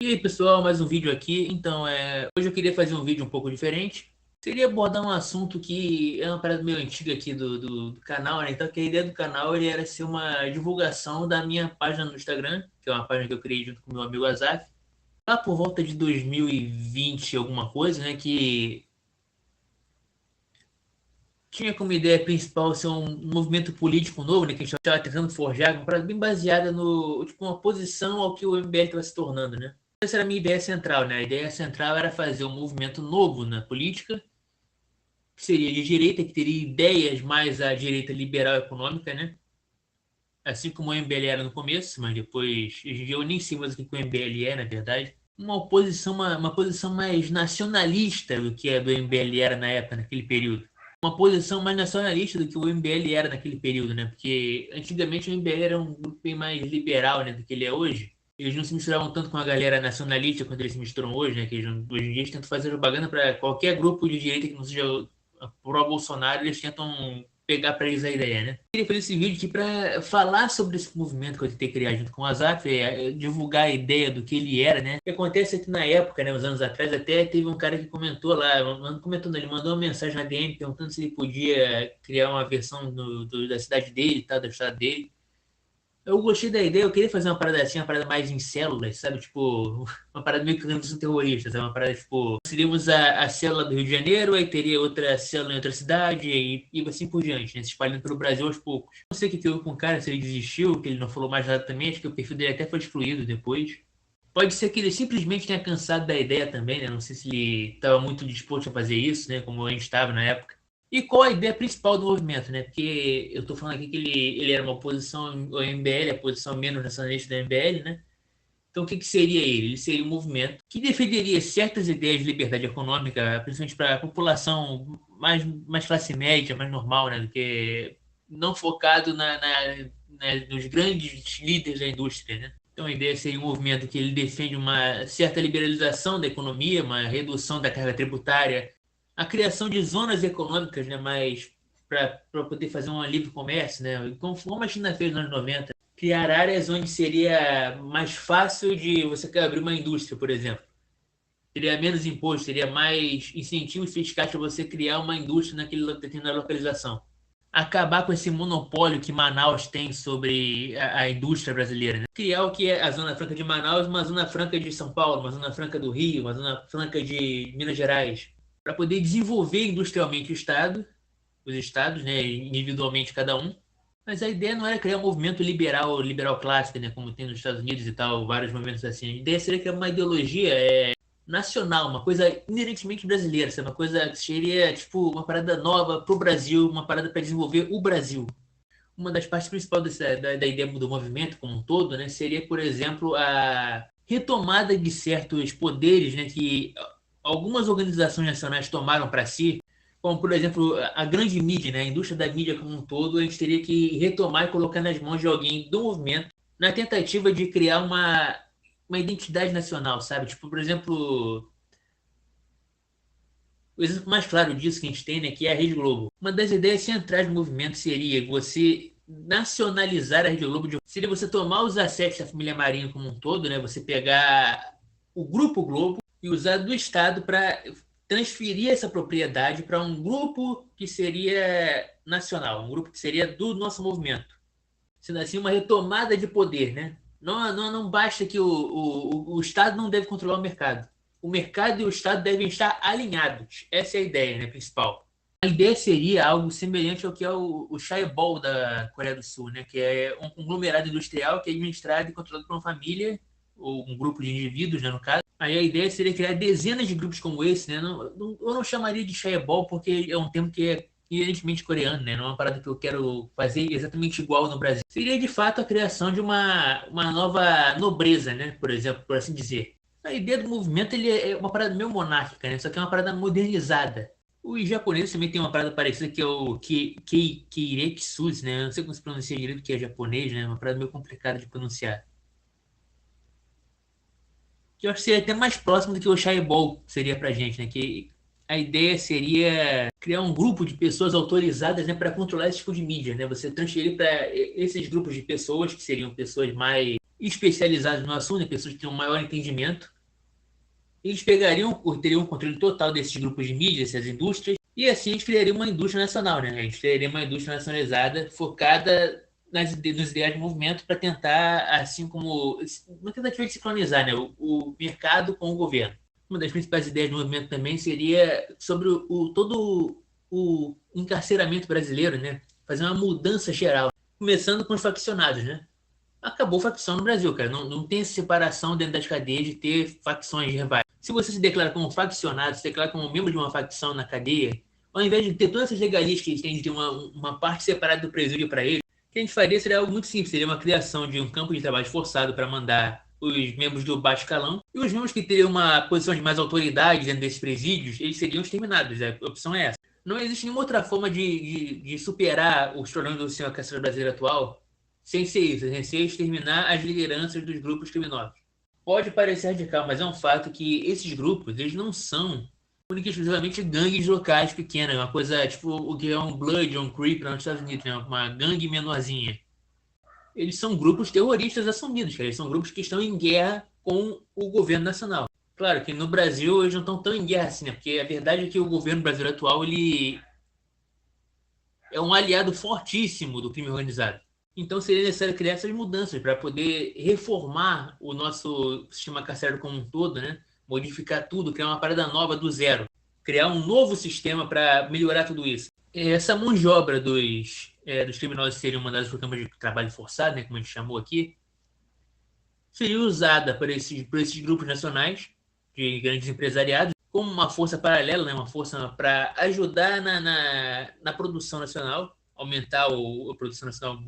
E aí, pessoal, mais um vídeo aqui. Então, hoje eu queria fazer um vídeo um pouco diferente. Seria abordar um assunto que é uma parada meio antiga aqui do canal, né? Então, que a ideia do canal ele era ser uma divulgação da minha página no Instagram, que é uma página que eu criei junto com meu amigo Azaf. Lá por volta de 2020, alguma coisa, né? Que tinha como ideia principal ser um movimento político novo, né? Que a gente estava tentando forjar, uma parada bem baseada no, tipo, uma oposição ao que o MBL estava se tornando, né? Essa era a minha ideia central, né? A ideia central era fazer um movimento novo na política, que seria de direita, que teria ideias mais à direita liberal econômica, né? Assim como o MBL era no começo, mas depois, hoje em dia eu nem sei mais o que o MBL é, na verdade. Uma oposição, uma posição mais nacionalista do que a do MBL era na época, naquele período. Uma posição mais nacionalista do que o MBL era naquele período, né? Porque antigamente o MBL era um grupo bem mais liberal, né, do que ele é hoje. Eles não se misturavam tanto com a galera nacionalista quanto eles se misturam hoje, né? Que hoje em dia eles tentam fazer propaganda para qualquer grupo de direita que não seja pró-Bolsonaro, eles tentam pegar para eles a ideia, né? Eu queria fazer esse vídeo aqui para falar sobre esse movimento que eu tentei criar junto com o Azaf, divulgar a ideia do que ele era, né? O que acontece é que na época, né, uns anos atrás, até teve um cara que comentou lá, ele mandou uma mensagem na DM perguntando se ele podia criar uma versão da cidade dele, tal, da estado dele. Eu gostei da ideia, eu queria fazer uma parada assim, uma parada mais em células, sabe? Tipo, uma parada meio que organização terrorista, sabe? Uma parada tipo, seríamos a célula do Rio de Janeiro, aí teria outra célula em outra cidade, e assim por diante, né? Se espalhando pelo Brasil aos poucos. Não sei o que houve com o cara, se ele desistiu, que ele não falou mais nada também, acho que o perfil dele até foi excluído depois. Pode ser que ele simplesmente tenha cansado da ideia também, né? Não sei se ele estava muito disposto a fazer isso, né? Como a gente estava na época. E qual a ideia principal do movimento, né? Porque eu estou falando aqui que ele era uma oposição ao MBL, a posição menos nacionalista do MBL, né? Então, o que seria ele? Ele seria um movimento que defenderia certas ideias de liberdade econômica, principalmente para a população mais classe média, mais normal, né? Do que não focado nos grandes líderes da indústria, né? Então, a ideia seria um movimento que ele defende uma certa liberalização da economia, uma redução da carga tributária, a criação de zonas econômicas, né, mais para poder fazer um livre comércio, né, como a China fez nos anos 90, criar áreas onde seria mais fácil de você abrir uma indústria, por exemplo. Teria menos imposto, teria mais incentivos fiscais para você criar uma indústria naquela determinada localização. Acabar com esse monopólio que Manaus tem sobre a indústria brasileira, né? Criar o que é a Zona Franca de Manaus, uma Zona Franca de São Paulo, uma Zona Franca do Rio, uma Zona Franca de Minas Gerais, para poder desenvolver industrialmente o Estado, os estados, né, individualmente cada um. Mas a ideia não era criar um movimento liberal clássico, né, como tem nos Estados Unidos e tal, vários movimentos assim. A ideia seria criar uma ideologia nacional, uma coisa inerentemente brasileira, sabe? Uma coisa que seria tipo uma parada nova para o Brasil, uma parada para desenvolver o Brasil. Uma das partes principais da ideia do movimento como um todo, né, seria, por exemplo, a retomada de certos poderes, né, que algumas organizações nacionais tomaram para si, como, por exemplo, a grande mídia, né, a indústria da mídia como um todo, a gente teria que retomar e colocar nas mãos de alguém do movimento, na tentativa de criar uma identidade nacional, sabe? Tipo, por exemplo, o exemplo mais claro disso que a gente tem, né, que é a Rede Globo. Uma das ideias centrais do movimento seria você nacionalizar a Rede Globo, seria você tomar os assets da família Marinho como um todo, né, você pegar o Grupo Globo e usar do Estado para transferir essa propriedade para um grupo que seria nacional, um grupo que seria do nosso movimento. Sendo assim, uma retomada de poder, né? Não basta que o Estado não deve controlar o mercado. O mercado e o Estado devem estar alinhados. Essa é a ideia, né, principal. A ideia seria algo semelhante ao que é o Chaebol da Coreia do Sul, né, que é um conglomerado industrial que é administrado e controlado por uma família ou um grupo de indivíduos, né, no caso. Aí a ideia seria criar dezenas de grupos como esse, né? Eu não chamaria de Chaebol porque é um termo que é inerentemente coreano, né? Não é uma parada que eu quero fazer exatamente igual no Brasil. Seria de fato a criação de uma nova nobreza, né? Por exemplo, por assim dizer. A ideia do movimento ele é uma parada meio monárquica, né? Só que é uma parada modernizada. Os japoneses também tem uma parada parecida que é o Keiretsuzi, né? Eu não sei como se pronuncia direito, que é japonês, né? Uma parada meio complicada de pronunciar. Que eu acho que seria até mais próximo do que o Shaibol seria pra gente, né? Que a ideia seria criar um grupo de pessoas autorizadas, né, para controlar esse tipo de mídia, né? Você transferir para esses grupos de pessoas, que seriam pessoas mais especializados no assunto, né, pessoas que têm um maior entendimento. Eles teriam um controle total desses grupos de mídia, dessas indústrias, e assim a gente criaria uma indústria nacional, né? A gente criaria uma indústria nacionalizada focada nos ideais do movimento para tentar, assim como uma tentativa de sincronizar, né, o mercado com o governo. Uma das principais ideias do movimento também seria sobre todo o encarceramento brasileiro, né? Fazer uma mudança geral, começando com os faccionados, né? Acabou facção no Brasil, cara. Não tem essa separação dentro das cadeias de ter facções rivais. Se você se declara como faccionado, se declara como membro de uma facção na cadeia, ao invés de ter todas essas regalias que eles têm de ter uma parte separada do presídio para eles, o que a gente faria seria algo muito simples. Seria uma criação de um campo de trabalho forçado para mandar os membros do baixo escalão, e os membros que teriam uma posição de mais autoridade dentro desses presídios, eles seriam exterminados. A opção é essa. Não existe nenhuma outra forma de superar os problemas do sistema carcerário brasileiro atual sem ser isso, sem ser exterminar as lideranças dos grupos criminosos. Pode parecer radical, mas é um fato que esses grupos, eles não são única e exclusivamente gangues locais pequenas, uma coisa tipo o que é um Blood ou um Crip nos Estados Unidos, né? Uma gangue menorzinha. Eles são grupos terroristas assumidos, cara. Eles são grupos que estão em guerra com o governo nacional. Claro que no Brasil eles não estão tão em guerra assim, né? Porque a verdade é que o governo brasileiro atual ele é um aliado fortíssimo do crime organizado. Então seria necessário criar essas mudanças para poder reformar o nosso sistema carcerário como um todo, né? Modificar tudo, criar uma parada nova do zero, criar um novo sistema para melhorar tudo isso. Essa mão de obra dos criminosos seriam mandados para o campo de trabalho forçado, né, como a gente chamou aqui, seria usada por esses grupos nacionais de grandes empresariados como uma força paralela, né, uma força para ajudar na produção nacional, aumentar a produção nacional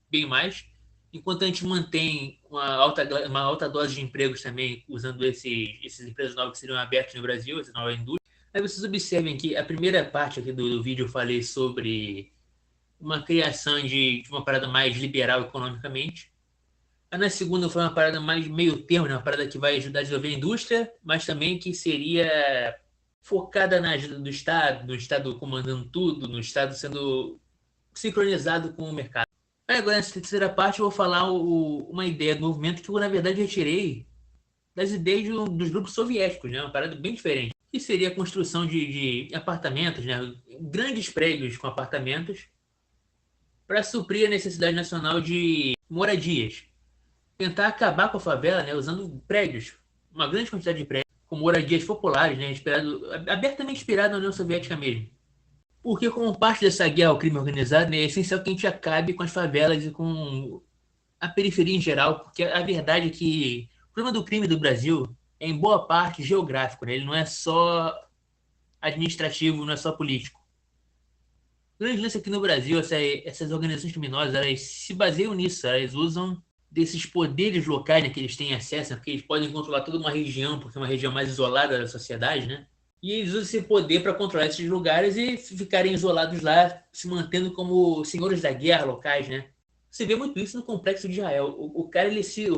bem mais, enquanto a gente mantém uma alta dose de empregos também, usando esses empresas novas que seriam abertas no Brasil, essa nova indústria. Aí vocês observem que a primeira parte aqui do vídeo eu falei sobre uma criação de uma parada mais liberal economicamente. Aí na segunda foi uma parada mais meio termo, né? Uma parada que vai ajudar a desenvolver a indústria, mas também que seria focada na ajuda do Estado, no Estado comandando tudo, no Estado sendo sincronizado com o mercado. Aí agora, nessa terceira parte, eu vou falar uma ideia do movimento que eu, na verdade, retirei das ideias dos grupos soviéticos, né? Uma parada bem diferente. Que seria a construção de apartamentos, né? Grandes prédios com apartamentos para suprir a necessidade nacional de moradias. Tentar acabar com a favela, né? Usando prédios, uma grande quantidade de prédios, com moradias populares, né? Abertamente inspirado na União Soviética mesmo. Porque, como parte dessa guerra ao crime organizado, né, é essencial que a gente acabe com as favelas e com a periferia em geral, porque a verdade é que o problema do crime do Brasil é, em boa parte, geográfico, né? Ele não é só administrativo, não é só político. O grande lance aqui no Brasil, essas organizações criminosas, elas se baseiam nisso, elas usam desses poderes locais, né, que eles têm acesso, né, porque eles podem controlar toda uma região, porque é uma região mais isolada da sociedade, né? E eles usam esse poder para controlar esses lugares e ficarem isolados lá, se mantendo como senhores da guerra locais, né? Você vê muito isso no Complexo de Israel. O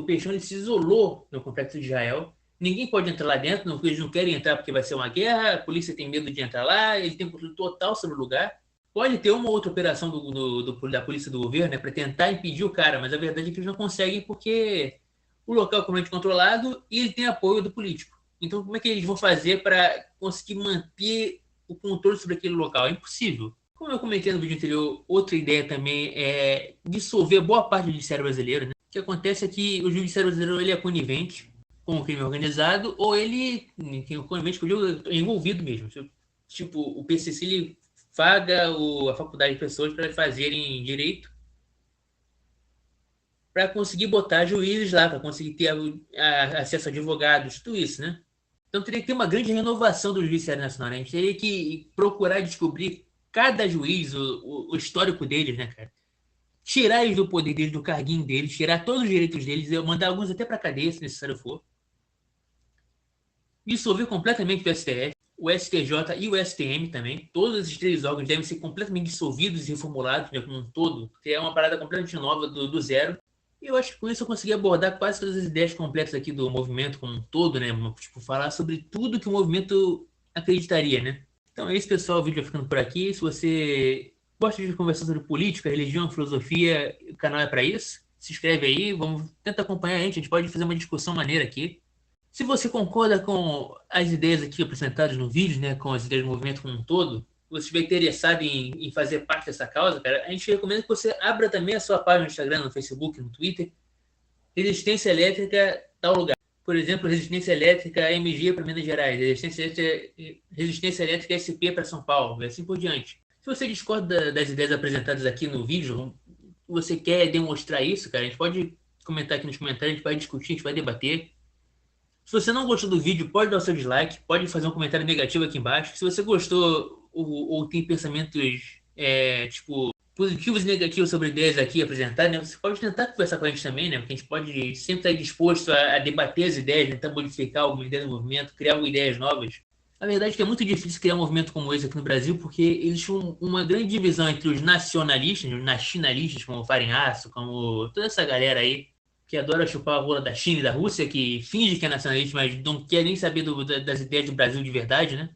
Peixão, ele se isolou no Complexo de Israel. Ninguém pode entrar lá dentro, não, eles não querem entrar porque vai ser uma guerra, a polícia tem medo de entrar lá, ele tem controle total sobre o lugar. Pode ter uma outra operação da polícia do governo, né, para tentar impedir o cara, mas a verdade é que eles não conseguem porque o local é completamente controlado e ele tem apoio do político. Então, como é que eles vão fazer para conseguir manter o controle sobre aquele local? É impossível. Como eu comentei no vídeo anterior, outra ideia também é dissolver boa parte do judiciário brasileiro, né? O que acontece é que o judiciário brasileiro ele é conivente com o crime organizado, ou ele tem conivente com o jogo envolvido mesmo. Tipo, o PCC ele paga a faculdade de pessoas para fazerem direito, para conseguir botar juízes lá, para conseguir ter acesso a advogados, tudo isso, né? Então teria que ter uma grande renovação do Judiciário Nacional, né? A gente teria que procurar descobrir cada juiz, o histórico deles, né, cara? Tirar eles do poder deles, do carguinho deles, tirar todos os direitos deles, mandar alguns até para cadeia, se necessário for. Dissolver completamente o STF, o STJ e o STM também. Todos esses três órgãos devem ser completamente dissolvidos e reformulados, né, como um todo, que é uma parada completamente nova do zero. E eu acho que com isso eu consegui abordar quase todas as ideias completas aqui do movimento como um todo, né? Tipo, falar sobre tudo que o movimento acreditaria, né? Então é isso, pessoal. O vídeo vai ficando por aqui. Se você gosta de conversar sobre política, religião, filosofia, o canal é para isso. se inscreve aí, vamos tentar acompanhar a gente pode fazer uma discussão maneira aqui. Se você concorda com as ideias aqui apresentadas no vídeo, né, com as ideias do movimento como um todo, se você estiver interessado em fazer parte dessa causa, cara, a gente recomenda que você abra também a sua página no Instagram, no Facebook, no Twitter. Resistência Elétrica, tal lugar. Por exemplo, Resistência Elétrica MG para Minas Gerais, Resistência Elétrica SP para São Paulo, e assim por diante. Se você discorda das ideias apresentadas aqui no vídeo, você quer demonstrar isso, cara, a gente pode comentar aqui nos comentários, a gente vai discutir, a gente vai debater. Se você não gostou do vídeo, pode dar o seu dislike, pode fazer um comentário negativo aqui embaixo. Se você gostou ou tem pensamentos, tipo, positivos e negativos sobre ideias aqui apresentadas, né? Você pode tentar conversar com a gente também, né? Porque a gente pode sempre estar disposto a debater as ideias, tentar modificar alguma ideia do movimento, criar ideias novas. A verdade é que é muito difícil criar um movimento como esse aqui no Brasil, porque existe uma grande divisão entre os nacionalistas, os nacionalistas, como o Farinhaço, como toda essa galera aí, que adora chupar a rola da China e da Rússia, que finge que é nacionalista, mas não quer nem saber das ideias do Brasil de verdade, né?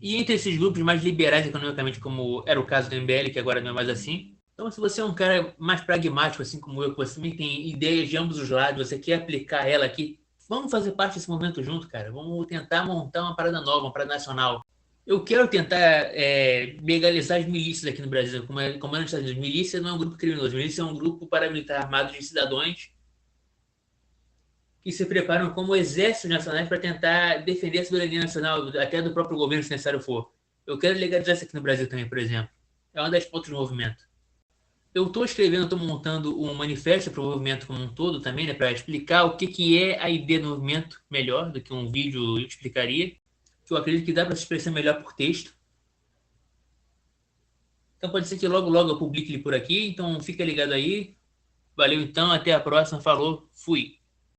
E entre esses grupos mais liberais economicamente, como era o caso do MBL, que agora não é mais assim. Então, se você é um cara mais pragmático, assim como eu, que você também tem ideias de ambos os lados, você quer aplicar ela aqui, vamos fazer parte desse movimento junto, cara. Vamos tentar montar uma parada nova, uma parada nacional. Eu quero tentar legalizar as milícias aqui no Brasil, como é nos Estados Unidos. Milícia não é um grupo criminoso, milícia é um grupo paramilitar armado de cidadãos que se preparam como exércitos nacionais para tentar defender a soberania nacional, até do próprio governo, se necessário for. Eu quero legalizar isso aqui no Brasil também, por exemplo. É uma das pontas do movimento. Eu estou escrevendo, estou montando um manifesto para o movimento como um todo também, né, para explicar o que é a ideia do movimento melhor do que um vídeo explicaria, que eu acredito que dá para se expressar melhor por texto. Então pode ser que logo, logo eu publique ele por aqui, então fica ligado aí. Valeu então, até a próxima, falou, fui.